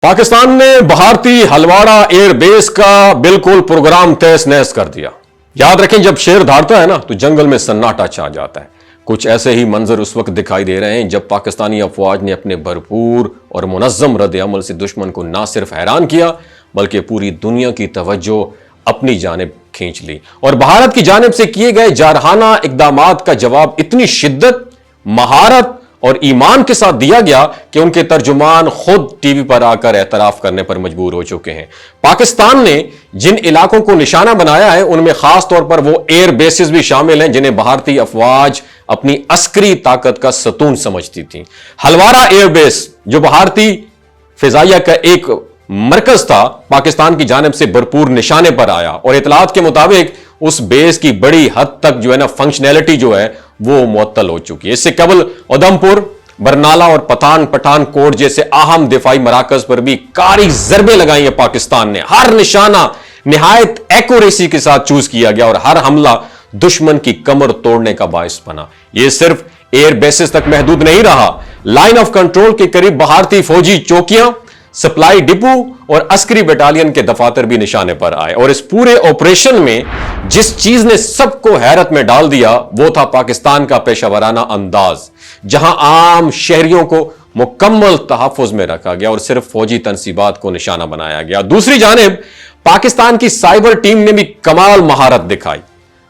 पाकिस्तान ने भारतीय हलवाड़ा एयरबेस का बिल्कुल प्रोग्राम तहस नहस कर दिया। याद रखें, जब शेर धारता है ना तो जंगल में सन्नाटा छा जाता है। कुछ ऐसे ही मंजर उस वक्त दिखाई दे रहे हैं जब पाकिस्तानी अफवाज ने अपने भरपूर और मुनज़्ज़म रद्द-ए-अमल से दुश्मन को ना सिर्फ हैरान किया बल्कि पूरी दुनिया की तवज्जो अपनी जानिब खींच ली। और भारत की जानिब से किए गए जारहाना इकदामात का जवाब इतनी शिद्दत, महारत और ईमान के साथ दिया गया कि उनके तर्जुमान खुद टीवी पर आकर एतराफ करने पर मजबूर हो चुके हैं। पाकिस्तान ने जिन इलाकों को निशाना बनाया है उनमें खास तौर पर वो एयर बेसिस भी शामिल हैं जिन्हें भारतीय अफवाज अपनी अस्करी ताकत का सतून समझती थी। हलवाड़ा एयरबेस जो भारतीय फिजाइया का एक मरकज था, पाकिस्तान की जानिब से भरपूर निशाने पर आया और इतलात के मुताबिक उस बेस की बड़ी हद तक जो है ना फंक्शनैलिटी जो है वो मुअत्तल हो चुकी है। इससे कबल उधमपुर, बरनाला और पठानकोट जैसे अहम दिफाई मराकज पर भी कारी जरबे लगाई है पाकिस्तान ने। हर निशाना निहायत एक्यूरेसी के साथ चूज किया गया और हर हमला दुश्मन की कमर तोड़ने का बायस बना। यह सिर्फ एयर बेसिस तक महदूद नहीं रहा, लाइन ऑफ कंट्रोल के करीब भारतीय फौजी चौकियां, सप्लाई डिपो और अस्करी बटालियन के दफातर भी निशाने पर आए। और इस पूरे ऑपरेशन में जिस चीज ने सबको हैरत में डाल दिया वो था पाकिस्तान का पेशावराना अंदाज, जहां आम शहरियों को मुकम्मल तहफ्फुज में रखा गया और सिर्फ फौजी तनसीबात को निशाना बनाया गया। दूसरी जानिब पाकिस्तान की साइबर टीम ने भी कमाल महारत दिखाई।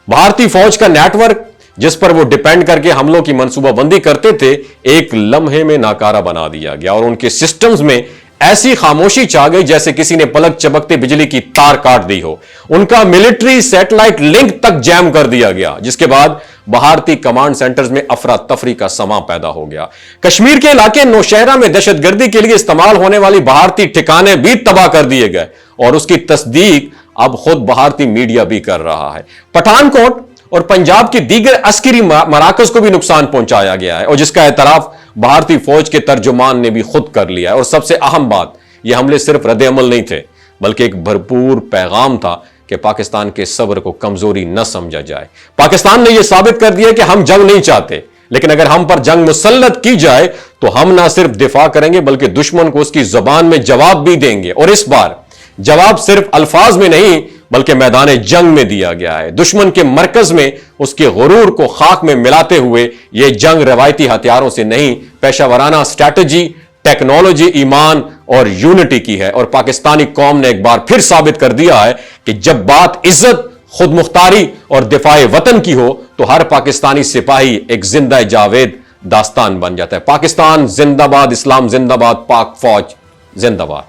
भारतीय फौज का नेटवर्क जिस पर वो डिपेंड करके हमलों की मंसूबाबंदी करते थे, एक लम्हे में नाकारा बना दिया गया और उनके सिस्टम्स में ऐसी खामोशी छा गई जैसे किसी ने पलक चमकते बिजली की तार काट दी हो। उनका मिलिट्री सैटेलाइट लिंक तक जैम कर दिया गया, जिसके बाद भारतीय कमांड सेंटर्स में अफरा तफरी का समा पैदा हो गया। कश्मीर के इलाके नौशहरा में दहशतगर्दी के लिए इस्तेमाल होने वाली भारतीय ठिकाने भी तबाह कर दिए गए और उसकी तस्दीक अब खुद भारतीय मीडिया भी कर रहा है। पठानकोट और पंजाब की दीगर अस्करी मराकज को भी नुकसान पहुंचाया गया है और जिसका एतराफ भारतीय फौज के तर्जुमान ने भी खुद कर लिया है। और सबसे अहम बात, यह हमले सिर्फ रद्द-ए-अमल नहीं थे बल्कि एक भरपूर पैगाम था कि पाकिस्तान के सब्र को कमजोरी न समझा जाए। पाकिस्तान ने यह साबित कर दिया कि हम जंग नहीं चाहते, लेकिन अगर हम पर जंग मुसल्लत की जाए तो हम ना सिर्फ दिफा करेंगे बल्कि दुश्मन को उसकी जुबान में जवाब भी देंगे। और इस बार जवाब सिर्फ अल्फाज में नहीं बल्कि मैदान जंग में दिया गया है। दुश्मन के मरकज में उसके गुरूर को खाक में मिलाते हुए यह जंग रवायती हथियारों से नहीं, पेशावराना स्ट्रैटेजी, टेक्नोलॉजी, ईमान और यूनिटी की है। और पाकिस्तानी कौम ने एक बार फिर साबित कर दिया है कि जब बात इज्जत, खुद मुख्तारी और दिफाए वतन की हो तो हर पाकिस्तानी सिपाही एक जिंदा जावेद दास्तान बन जाता है। पाकिस्तान जिंदाबाद, इस्लाम जिंदाबाद, पाक फौज जिंदाबाद।